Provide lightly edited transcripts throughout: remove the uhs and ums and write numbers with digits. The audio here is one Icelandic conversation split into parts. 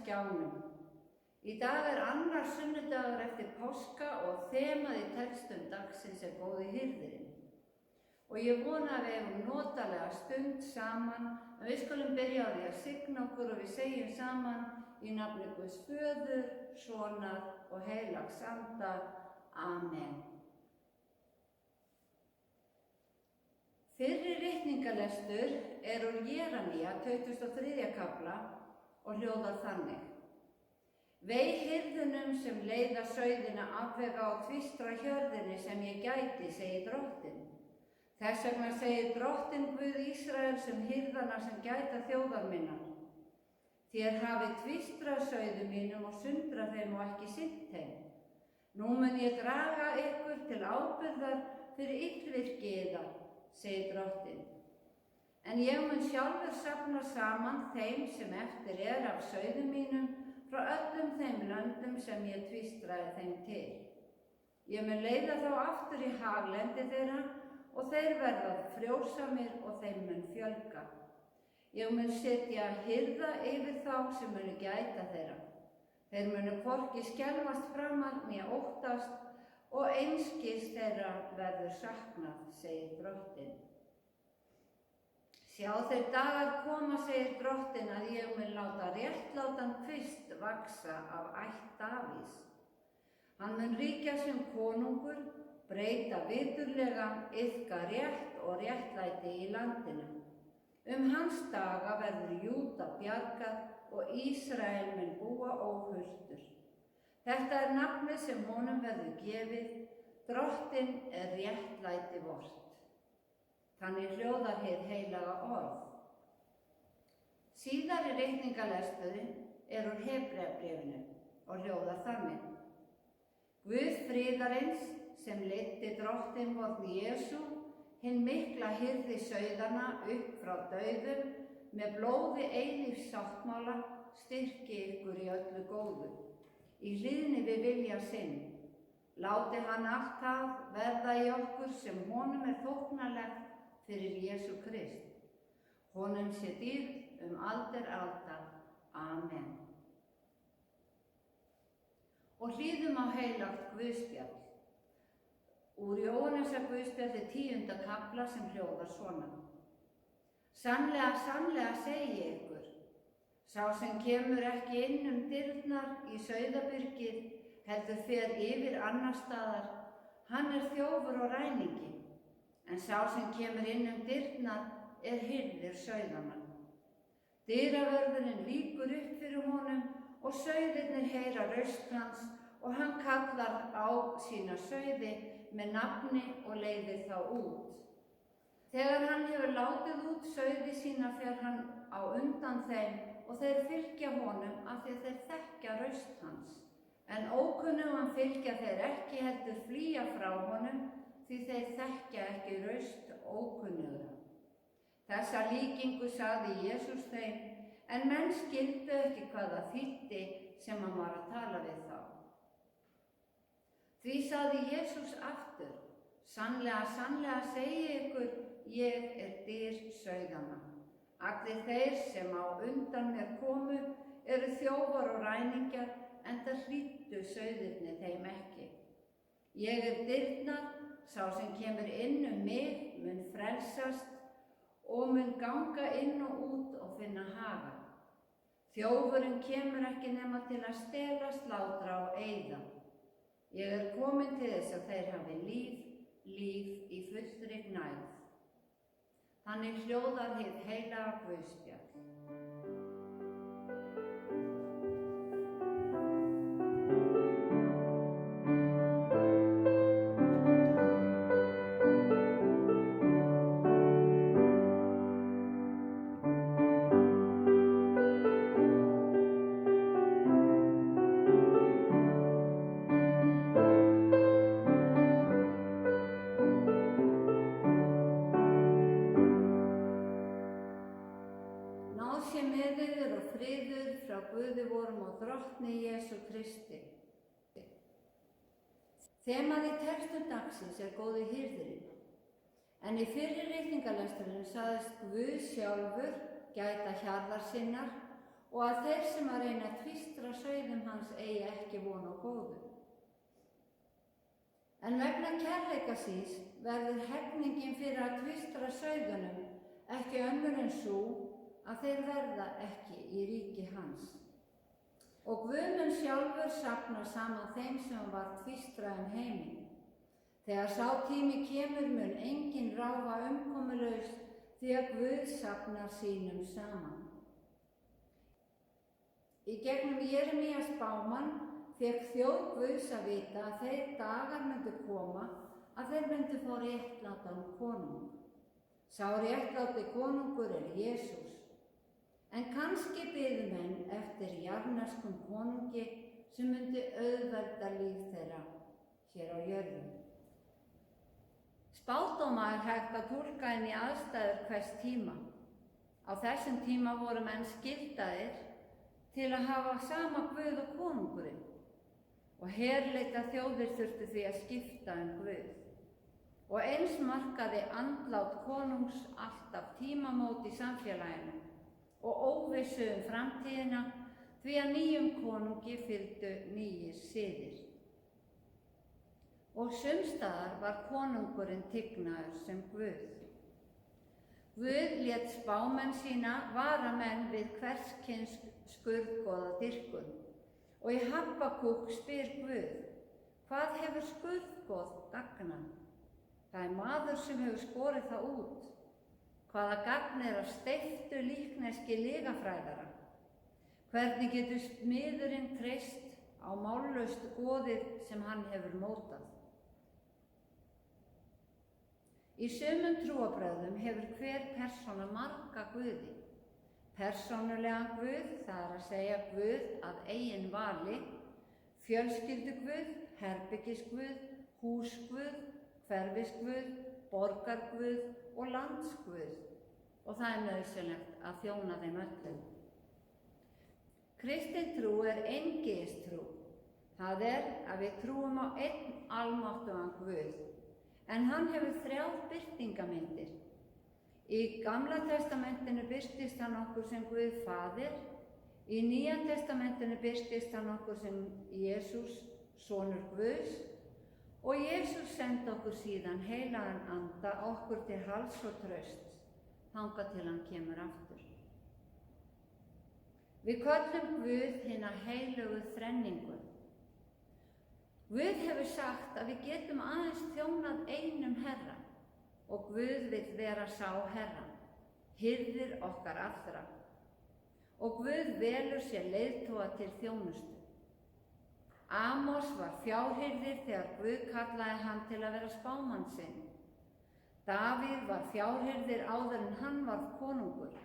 skjánum. Í dag annar sunnudagur eftir páska og þemað í textum dagsins góði hirðirinn. Og ég vona að við hefum notalega stund saman, að við skulum byrja á því að signa okkur og við segjum saman í nafni Guðs Föður, Sonar og Heilags Anda. Amen. Fyrri ritningalestur úr Jeremía 23. kafla og hljóðar þannig. Vei hirðunum sem leiða sauðina afvega og tvistra hjörðinni sem ég gæti, segir Drottinn. Þess vegna segir Drottinn Guð Ísrael sem hirðana sem gæta þjóðar minnar. Þér hafið tvistrað sauðum mínum og sundrað þeim og ekki sinnt þeim. Nú mun ég draga ykkur til ábyrgðar fyrir illvirki yðar, segir Drottinn. En ég mun sjálfur safna saman þeim sem eftir af sauðum mínum frá öllum þeim löndum sem ég tvistraði þeim til. Ég mun leiða þá aftur í haglendi þeirra og þeir verða frjósamir og þeim mun fjölga. Ég mun setja hirða yfir þá sem munu gæta þeirra. Þeir munu hvorki skelfast framar né óttast og einskis þeirra verður saknað, segir Drottinn. Sjá þeir dagar koma, segir Drottinn, að ég mun láta réttlátan kvist vaxa af ætt Davíðs. Hann mun ríkja sem konungur, breyta viturlega, iðka rétt og réttlæti í landinu. Hans daga verður Júda bjargað og Ísrael mun búa óhultur. Þetta nafnið sem honum verður gefið, Drottinn réttlæti vort. Þannig hljóðar hið heilaga orð. Síðari ritningalesturinn úr Hebreabréfinu og hljóðar þannig. Guð friðarins sem leiddi Drottinn vorn Jesú, hinn mikla hirði sauðana upp frá dauðum, með blóði eilífs sáttmála, styrki ykkur í öllu góðu, í hlýðni við vilja sinn. Láti hann allt það verða í okkur sem honum þóknanlegt fyrir Jesú Krist. Honum sé dýrð aldir alda. Amen. Og hlýðum á heilagt Guðspjall. Úr Jóhannesar Guðspjalli 10. kafla sem hljóðar svona. Sannlega, sannlega segi ykkur, sá sem kemur ekki inn dyrnar í sauðabyrgið, heldur fer yfir annar staðar, hann þjófur og ræningi. En sá sem kemur inn dyrnar hirðir sauðanna. Dyravörðurinn lýkur upp fyrir honum og sauðirnir heyra raust hans og hann kallar á sína sauði með nafni og leiðir þá út. Þegar hann hefur látið út sauði sína fer hann á undan þeim og þeir fylgja honum af því að þeir þekkja raust hans. En ókunnugum fylgja þeir ekki heldur flýja frá honum, því þeir þekkja ekki raust ókunnugra. Þessa líkingu sagði Jesús þeim, en menn skildu ekki hvað það þýddi sem hann var að tala við þá. Því sagði Jesús aftur, sannlega, sannlega segi ykkur, ég dyr sauðanna. Allir þeir sem á undan mér komu þjófar og ræningjar, enda hlýddu sauðirnir þeim ekki. Ég dyrnar, sá sem kemur inn mig mun frelsast og mun ganga inn og út og finna haga. Þjófurinn kemur ekki nema til að stela, slátra og eyða. Ég komin til þess að þeir hafi líf í fullri gnægð. Þannig hljóðar hið heilaga Guðspjall. Guði vorum og Drottni Jesú Kristi. Þemað í textum dagsins góði hirðirinn. En í fyrri ritningalesturinn sagðist Guð sjálfur gæta hjarðar sinnar og að þeir sem að reyna að tvístra sauðum hans eigi ekki von á góðu. En vegna kærleika síns verður heggningin fyrir að tvístra sauðunum ekki önnur en sú að þeir verða ekki í ríki hans. Og Guð mun sjálfur safna saman þeim sem var tvístrað heiminn. Þegar sá tími kemur mun enginn ráfa umkomulaus því að Guð safnar sínum saman. Í gegnum Jeremías spámann fékk þjóð Guðs að vita að þeir dagar myndu koma að þeir myndu fá réttlátan konung. Sá réttláti konungur Jesús. En kannski biðu menn eftir jarðneskum konungi sem myndi auðvelda líf þeirra hér á jörðu. Spádóma hægt að túlka inn í aðstæður hvers tíma. Á þessum tíma voru menn skyldaðir til að hafa sama Guð og konungurinn og herleita þjóðir þurftu því að skipta Guð. Og eins markaði andlát konungs alltaf tímamót í samfélaginu og óvissu framtíðina því að nýjum konungi fylgdu nýjir siðir. Og sumstaðar var konungurinn tignaður sem Guð. Guð lét spámenn sína vara menn við hvers kyns skurðgoða dýrkun. Og í Habbakúk spyr Guð, hvað hefur skurðgoð gagnað? Það er maður sem hefur skorið það út. Hvaða gagn af steyptu líkneski lygafræðara? Hvernig getur smiðurinn treyst á mállaust goðið sem hann hefur mótað? Í sumum trúarbrögðum hefur hver persóna marga guði. Persónulegan Guð, það er að segja Guð að eigin vali, fjölskylduguð, herbergisguð, húsguð, hverfisguð, borgarguð og landsguð og það er nauðsynlegt að þjóna þeim öllum. Kristin trú er eingyðistrú. Það er að við trúum á einn almáttugan Guð, en hann hefur 3 birtingamyndir. Í Gamla testamentinu birtist hann okkur sem Guð Faðir, í Nýja testamentinu birtist hann okkur sem Jesús, sonur Guðs, og Jesús sendi okkur síðan heilagan anda okkur til hals og trausts, þangað til hann kemur aftur. Við köllum Guð hina heilögu þrenningu. Guð hefur sagt að við getum aðeins þjónað einum Herra og Guð vill vera sá Herra, hirðir okkar allra. Og Guð velur sér leiðtoga til þjónustu. Amos var fjárhirðir þegar Guð kallaði hann til að vera spámann sinn. Davíð var fjárhirðir áður en hann varð konungur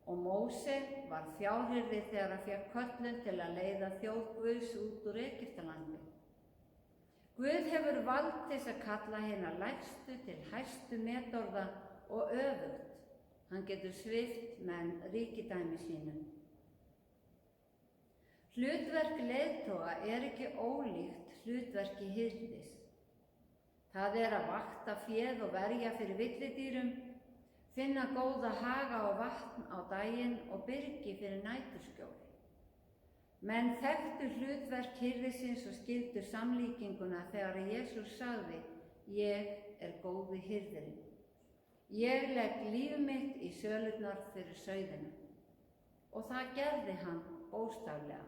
og Móse var fjárhirðir þegar hann fékk köllun til að leiða þjóð Guðs út úr Egyptalandi. Guð hefur vald til að kalla hina lægstu til hæstu metorða og öfugt. Hann getur svipt menn ríkidæmi sínum. Hlutverk leiðtoga er ekki ólíkt hlutverki hirðis. Það er að vakta féð og verja fyrir villidýrum, finna góða haga og vatn á daginn og byrgi fyrir næturskjól. Menn þekktu hlutverk hirðisins og skildu samlíkinguna þegar Jesús sagði, ég er góði hirðirinn. Ég legg líf mitt í sölurnar fyrir sauðina. Og það gerði hann bókstaflega.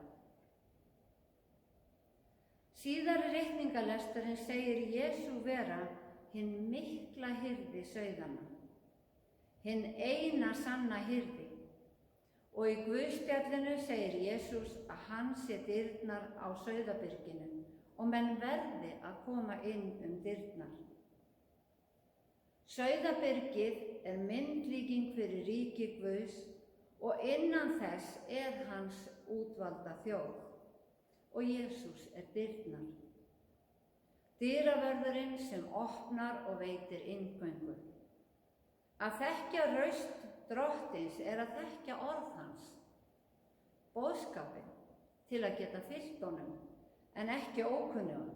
Síðari ritningalesturinn segir Jesú vera hinn mikla hirði sauðanna, hinn eina sanna hirði. Og í Guðspjallinu segir Jesús að hann sé dyrnar á sauðabyrginu og menn verði að koma inn dyrnar. Sauðabyrgið er myndlíking fyrir ríki Guðs og innan þess er hans útvalda þjóð og Jesús er dyrnar. Dyravörðurinn sem opnar og veitir inngöngu. Að þekkja raust Drottins er að þekkja orð hans, boðskapinn til að geta fylgt honum, en ekki ókunnugum,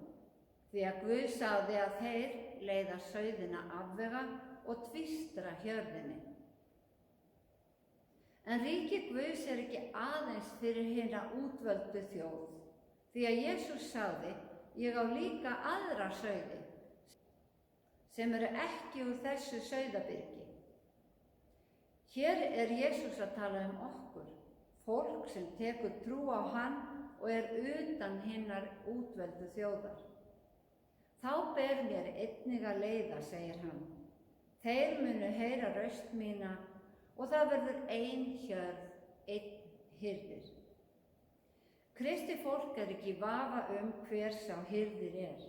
því að Guð sagði að þeir leiða sauðina afvega og tvístra hjörðinni. En ríki Guðs ekki aðeins fyrir hina útvöldu þjóð, því að Jesús sagði, ég á líka aðra sauði, sem eru ekki úr þessu sauðabyrgi. Hér Jesús að tala okkur, fólk sem tekur trú á hann og utan hinnar útvöldu þjóðar. Þá ber mér einnig að leiða, segir hann. Þeir munu heyra raust mína og það verður ein hjörð, einn hirðir. Kristi fólk ekki í vafa hver sá hirðir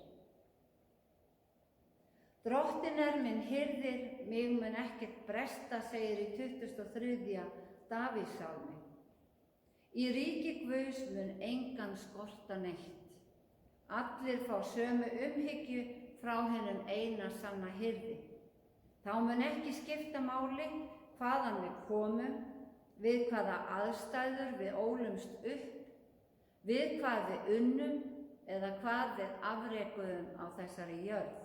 Drottinn minn hirðir, mig mun ekkert bresta, segir í 23. Davíðssálmi. Í ríki Guðs mun engan skorta neitt. Allir fá sömu umhyggju frá hinum eina sanna hirði. Þá mun ekki skipta máli hvaðan við komum, við hvaða aðstæður við ólumst upp, við hvað við unnum eða hvað við afrekuðum á þessari jörð.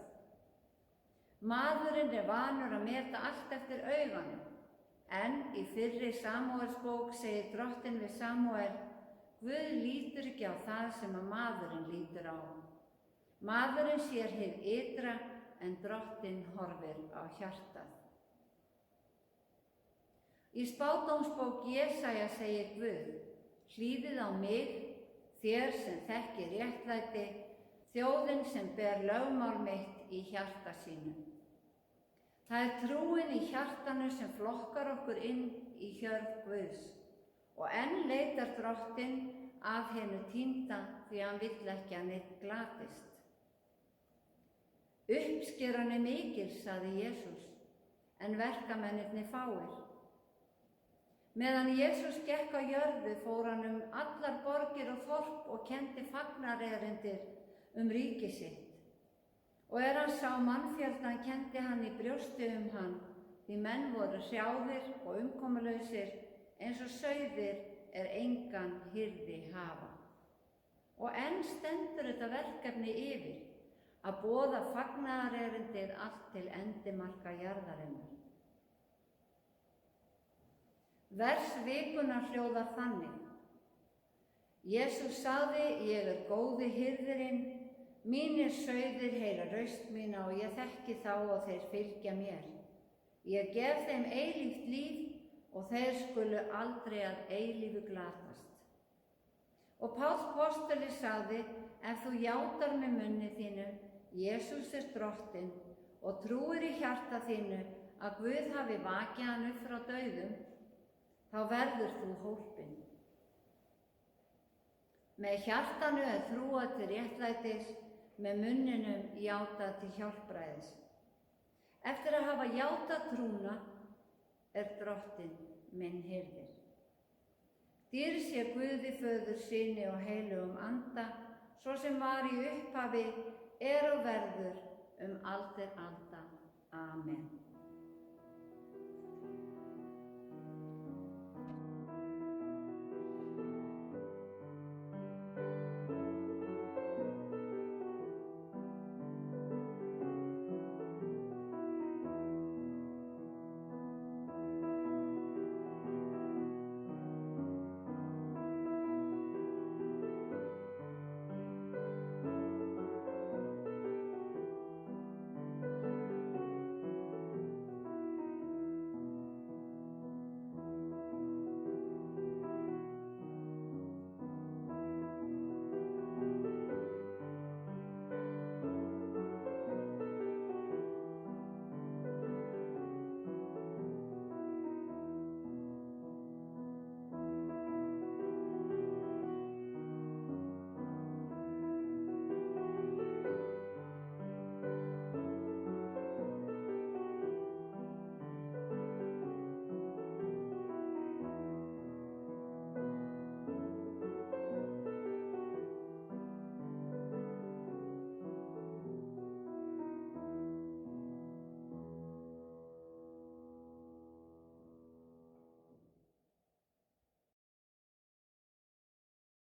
Maðurinn vanur að meta allt eftir augunum, en í fyrri Samúelsbók segir Drottinn við Samúel, Guð lítur ekki á það sem að maðurinn lítur á. Maðurinn sér hið ytra, en Drottinn horfir á hjartað. Í spádómsbók Jesaja segir Guð, hlýðið á mig, þér sem þekkir réttlæti, þjóðin sem ber lögmál mitt í hjarta sínu. Það trúin í hjartanu sem flokkar okkur inn í hjörð Guðs og enn leitar Drottinn að hinu týnda því hann vill ekki að neitt glatist. Uppskeran mikil, sagði Jesús, en verkamennirnir fáir. Meðan Jesús gekk á jörðu fór hann allar borgir og þorp og kenndi fagnarerendir ríki sitt. Og hann sá mannfjöldan kenndi hann í brjósti hann, því menn voru hrjáðir og umkomulausir eins og sauðir engan hirði hafa. Og enn stendur þetta verkefni yfir, að boða fagnaðarerindið allt til endimarka jarðarinnar. Vers vikunnar hljóðar þannig. Jesús sagði, ég góði hirðirinn, mínir sauðir heyra raust mína og ég þekki þá og þeir fylgja mér. Ég gef þeim eilíft líf og þeir skulu aldrei að eilífu glatast. Og Páll postuli sagði, ef þú játar með munni þínu, Jesús Drottinn, og trúir í hjarta þínu að Guð hafi vakið hann upp frá dauðum, þá verður þú hólpinn. Með hjartanu trúað til réttlætis, með munninum játað til hjálpræðis. Eftir að hafa játað trúna Drottinn minn hirðir. Dýr sé Guði Föður, Syni og heilugum anda, svo sem var í upphafi, og verður aldir alda. Amen.